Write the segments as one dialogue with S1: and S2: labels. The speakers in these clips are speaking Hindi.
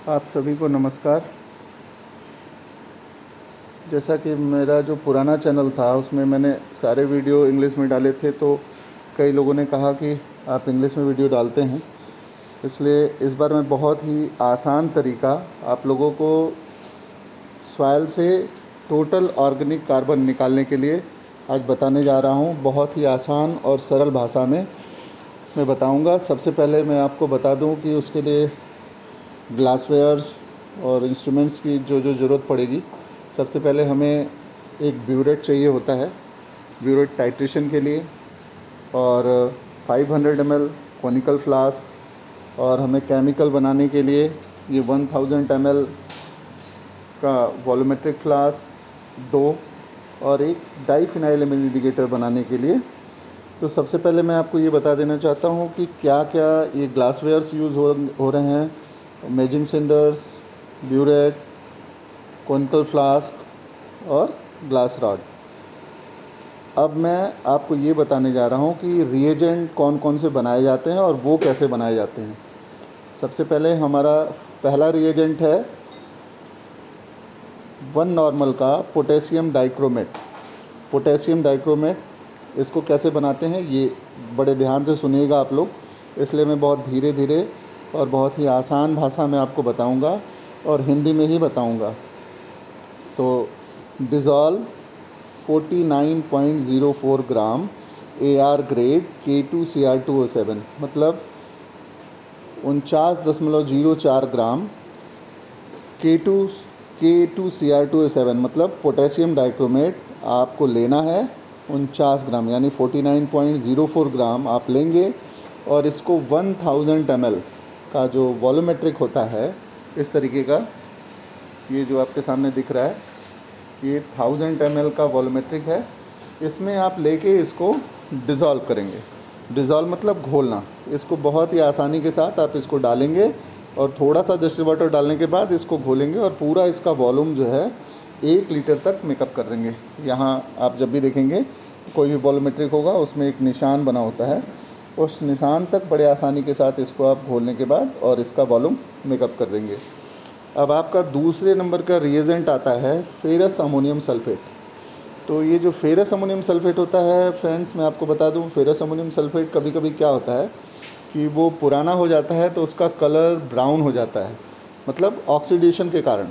S1: आप सभी को नमस्कार। जैसा कि मेरा जो पुराना चैनल था उसमें मैंने सारे वीडियो इंग्लिश में डाले थे, तो कई लोगों ने कहा कि आप इंग्लिश में वीडियो डालते हैं, इसलिए इस बार मैं बहुत ही आसान तरीका आप लोगों को सॉइल से टोटल ऑर्गेनिक कार्बन निकालने के लिए आज बताने जा रहा हूँ। बहुत ही आसान और सरल भाषा में मैं बताऊँगा। सबसे पहले मैं आपको बता दूँ कि उसके लिए ग्लासवेयर्स और इंस्ट्रूमेंट्स की जो ज़रूरत पड़ेगी। सबसे पहले हमें एक ब्यूरेट चाहिए होता है, ब्यूरेट टाइट्रेशन के लिए, और 500 ml कॉनिकल फ्लास्क, और हमें केमिकल बनाने के लिए ये 1000 ml का वॉल्यूमेट्रिक फ्लास्क 2, और एक डाइफिनाइलएमिन इंडिकेटर बनाने के लिए। तो सबसे पहले मैं आपको ये बता देना चाहता हूँ कि क्या क्या ये ग्लासवेयर्स यूज़ हो रहे हैं। मेजिंग सिंडर्स, ब्यूरेट, कॉनिकल फ्लास्क और ग्लास रॉड। अब मैं आपको ये बताने जा रहा हूँ कि रिएजेंट कौन कौन से बनाए जाते हैं और वो कैसे बनाए जाते हैं। सबसे पहले हमारा पहला रिएजेंट है 1 नॉर्मल का पोटेशियम डाइक्रोमेट। पोटेशियम डाइक्रोमेट, इसको कैसे बनाते हैं ये बड़े ध्यान से सुनिएगा आप लोग, इसलिए मैं बहुत धीरे धीरे और बहुत ही आसान भाषा में आपको बताऊंगा और हिंदी में ही बताऊंगा। तो डिज़ोल्व 49.04 ग्राम AR ग्रेड K2Cr2O7, मतलब 49.04 ग्राम K2Cr2O7 मतलब पोटेशियम डाइक्रोमेट आपको लेना है 49 ग्राम, यानी 49.04 ग्राम आप लेंगे। और इसको 1000 ml का जो वॉल्यूमेट्रिक होता है, इस तरीके का, ये जो आपके सामने दिख रहा है, ये 1000 ml का वॉल्यूमेट्रिक है। इसमें आप लेके इसको डिज़ोल्व करेंगे। डिज़ोल्व मतलब घोलना। इसको बहुत ही आसानी के साथ आप इसको डालेंगे और थोड़ा सा डिस्टिल वाटर डालने के बाद इसको घोलेंगे और पूरा इसका वॉल्यूम जो है 1 लीटर तक मेकअप कर देंगे। यहाँ आप जब भी देखेंगे कोई भी वॉल्यूमेट्रिक होगा उसमें एक निशान बना होता है, उस निशान तक बड़े आसानी के साथ इसको आप घोलने के बाद और इसका वॉल्यूम मेकअप कर देंगे। अब आपका दूसरे नंबर का रिएजेंट आता है फेरस अमोनियम सल्फेट। तो ये जो फेरस अमोनियम सल्फेट होता है फ्रेंड्स, मैं आपको बता दूं, फेरस अमोनियम सल्फेट कभी कभी क्या होता है कि वो पुराना हो जाता है तो उसका कलर ब्राउन हो जाता है, मतलब ऑक्सीडेशन के कारण।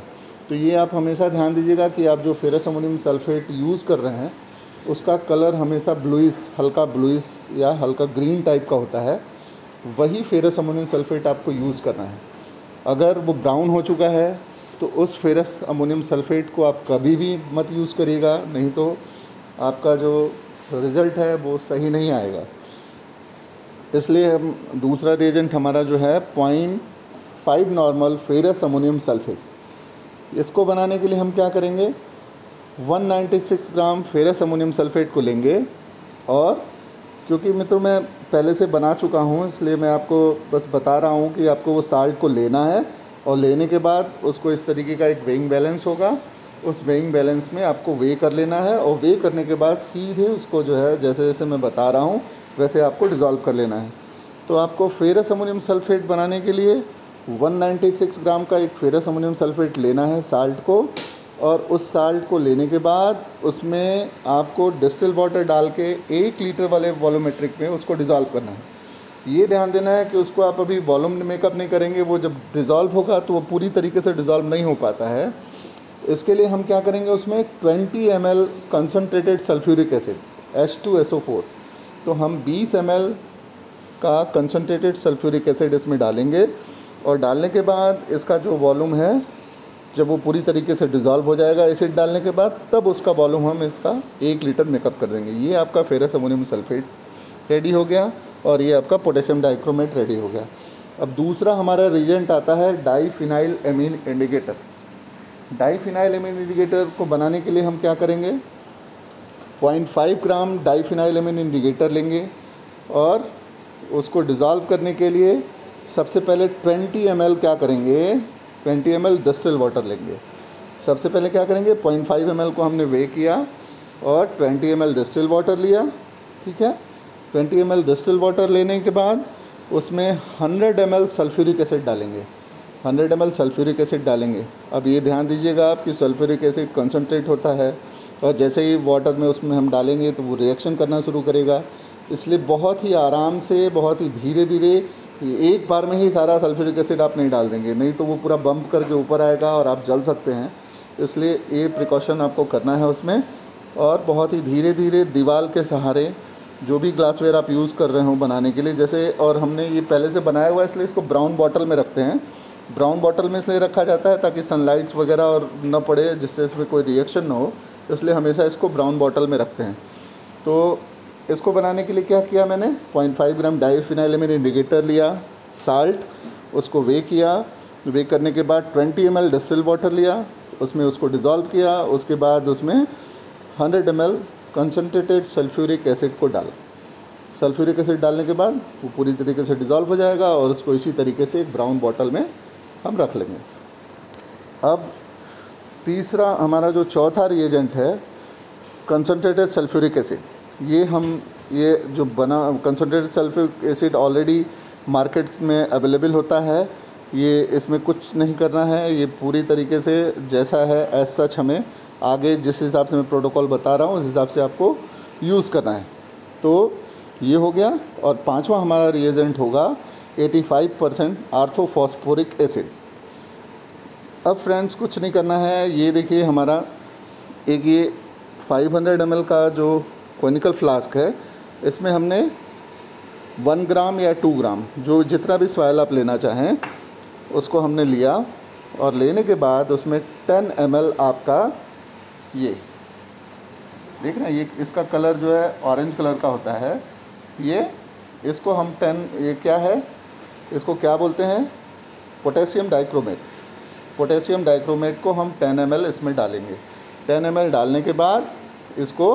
S1: तो ये आप हमेशा ध्यान दीजिएगा कि आप जो फेरस अमोनियम सल्फेट यूज़ कर रहे हैं उसका कलर हमेशा ब्लूइश, हल्का ब्लूइश या हल्का ग्रीन टाइप का होता है, वही फेरस अमोनियम सल्फेट आपको यूज़ करना है। अगर वो ब्राउन हो चुका है तो उस फेरस अमोनियम सल्फेट को आप कभी भी मत यूज़ करिएगा, नहीं तो आपका जो रिज़ल्ट है वो सही नहीं आएगा। इसलिए हम दूसरा रिएजेंट हमारा जो है 0.5 नॉर्मल फेरस अमोनियम सल्फेट, इसको बनाने के लिए हम क्या करेंगे, 196 ग्राम फेरस अमोनियम सल्फेट को लेंगे। और क्योंकि मित्रों मैं पहले से बना चुका हूँ इसलिए मैं आपको बस बता रहा हूँ कि आपको वो साल्ट को लेना है और लेने के बाद उसको इस तरीके का एक वेइंग बैलेंस होगा, उस वेइंग बैलेंस में आपको वे कर लेना है और वे करने के बाद सीधे उसको जो है जैसे जैसे मैं बता रहा हूँ वैसे आपको डिज़ोल्व कर लेना है। तो आपको फेरस अमोनियम सल्फेट बनाने के लिए 196 ग्राम का एक फेरस अमोनियम सल्फेट लेना है, साल्ट को, और उस साल्ट को लेने के बाद उसमें आपको डिस्टिल वाटर डाल के 1 लीटर वाले वॉल्यूमेट्रिक में उसको डिज़ोल्व करना है। ये ध्यान देना है कि उसको आप अभी वॉल्यूम मेकअप नहीं करेंगे, वो जब डिज़ोल्व होगा तो वो पूरी तरीके से डिज़ोल्व नहीं हो पाता है। इसके लिए हम क्या करेंगे, उसमें 20 ml concentrated sulphuric acid H2SO4, तो हम 20 ml का कंसनट्रेटेड सल्फ्यूरिक एसिड इसमें डालेंगे। और डालने के बाद इसका जो वॉल्यूम है, जब वो पूरी तरीके से डिज़ोल्व हो जाएगा एसिड डालने के बाद, तब उसका वॉल्यूम हम इसका 1 लीटर मेकअप कर देंगे। ये आपका फेरस अमोनियम सल्फेट रेडी हो गया और ये आपका पोटेशियम डाइक्रोमेट रेडी हो गया। अब दूसरा हमारा रिएजेंट आता है डाइफिनाइलएमिन इंडिकेटर। डाइफिनाइलएमिन इंडिकेटर को बनाने के लिए हम क्या करेंगे, 0.5 ग्राम डाइफिनाइलएमिन इंडिकेटर लेंगे और उसको डिज़ोल्व करने के लिए सबसे पहले 20 ml क्या करेंगे, 20 ml डिस्टिल वाटर लेंगे। सबसे पहले क्या करेंगे, 0.5 ml को हमने वे किया और 20 ml डिस्टिल वाटर लिया, ठीक है। 20 ml डिस्टिल वाटर लेने के बाद उसमें 100 ml सल्फ्यूरिक एसिड डालेंगे। 100 ml सल्फ्यूरिक एसिड डालेंगे। अब ये ध्यान दीजिएगा आप कि सल्फ्यूरिक एसिड कंसनट्रेट होता है और जैसे ही वाटर में उसमें हम डालेंगे तो वो रिएक्शन करना शुरू करेगा, इसलिए बहुत ही आराम से, बहुत ही धीरे धीरे, एक बार में ही सारा सल्फ्यूरिक एसिड आप नहीं डाल देंगे, नहीं तो वो पूरा बम्प करके ऊपर आएगा और आप जल सकते हैं। इसलिए ये प्रिकॉशन आपको करना है उसमें, और बहुत ही धीरे धीरे दीवार के सहारे जो भी ग्लासवेयर आप यूज़ कर रहे हो बनाने के लिए, जैसे, और हमने ये पहले से बनाया हुआ है इसलिए इसको ब्राउन बॉटल में रखते हैं। ब्राउन बॉटल में इसलिए रखा जाता है ताकि सनलाइट्स वगैरह और न पड़े, जिससे इसमें कोई रिएक्शन ना हो, इसलिए हमेशा इसको ब्राउन बॉटल में रखते हैं। तो इसको बनाने के लिए क्या किया मैंने, 0.5 ग्राम डाईफिनाइलएमिन इंडिकेटर लिया, साल्ट, उसको वे किया, वे करने के बाद 20 ml डिस्टिल वाटर लिया, उसमें उसको डिज़ोल्व किया, उसके बाद उसमें 100 ml कंसनट्रेटेड सल्फ्यूरिक एसिड को डाला। सल्फ्यूरिक एसिड डालने के बाद वो पूरी तरीके से डिज़ोल्व हो जाएगा और उसको इसी तरीके से एक ब्राउन बॉटल में हम रख लेंगे। अब तीसरा हमारा जो चौथा रिएजेंट है कंसनट्रेटेड सल्फ्यूरिक एसिड, ये जो बना concentrated sulphuric acid already market में अवेलेबल होता है। ये इसमें कुछ नहीं करना है, ये पूरी तरीके से जैसा है एज सच हमें आगे जिस हिसाब से मैं प्रोटोकॉल बता रहा हूँ उस हिसाब से आपको यूज़ करना है। तो ये हो गया। और पांचवा हमारा रिएजेंट होगा 85% आर्थोफॉस्फोरिक एसिड। अब फ्रेंड्स कुछ नहीं करना है, ये देखिए हमारा एक ये 500 ml का जो कोनिकल फ्लास्क है, इसमें हमने 1 ग्राम या 2 ग्राम जो जितना भी सॉइल आप लेना चाहें उसको हमने लिया, और लेने के बाद उसमें 10 ml आपका ये देख रहे हैं, ये इसका कलर जो है ऑरेंज कलर का होता है। ये इसको हम ये क्या है, इसको क्या बोलते हैं, पोटेशियम डाइक्रोमेट। पोटेशियम डाइक्रोमेट को हम 10 ml इसमें डालेंगे। 10 ml डालने के बाद इसको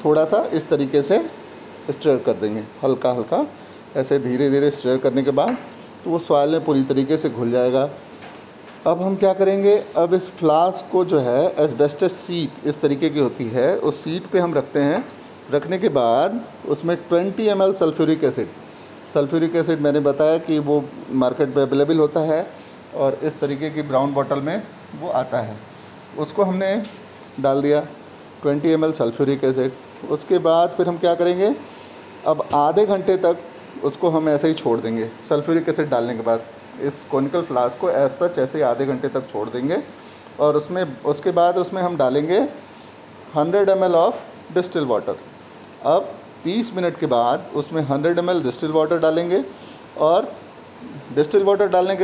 S1: थोड़ा सा इस तरीके से स्टर कर देंगे, हल्का हल्का ऐसे धीरे धीरे स्टर करने के बाद तो वो सॉइल में पूरी तरीके से घुल जाएगा। अब हम क्या करेंगे, अब इस फ्लास्क को जो है एस्बेस्टस सीट इस तरीके की होती है, उस सीट पे हम रखते हैं। रखने के बाद उसमें 20 ml sulphuric acid, sulphuric acid मैंने बताया कि वो मार्केट में अवेलेबल होता है और इस तरीके की ब्राउन बॉटल में वो आता है, उसको हमने डाल दिया 20 ml सल्फ्यूरिक एसिड। उसके बाद फिर हम क्या करेंगे, अब आधे घंटे तक उसको हम ऐसे ही छोड़ देंगे। सल्फ्यूरिक एसिड डालने के बाद इस कोनिकल फ्लास्क को एज सच ऐसे ही आधे घंटे तक छोड़ देंगे, और उसके बाद उसमें हम डालेंगे 100 ml ऑफ डिस्टिल वाटर। अब 30 मिनट के बाद उसमें 100 ml डिस्टिल वाटर डालेंगे, और डिस्टिल वाटर डालने के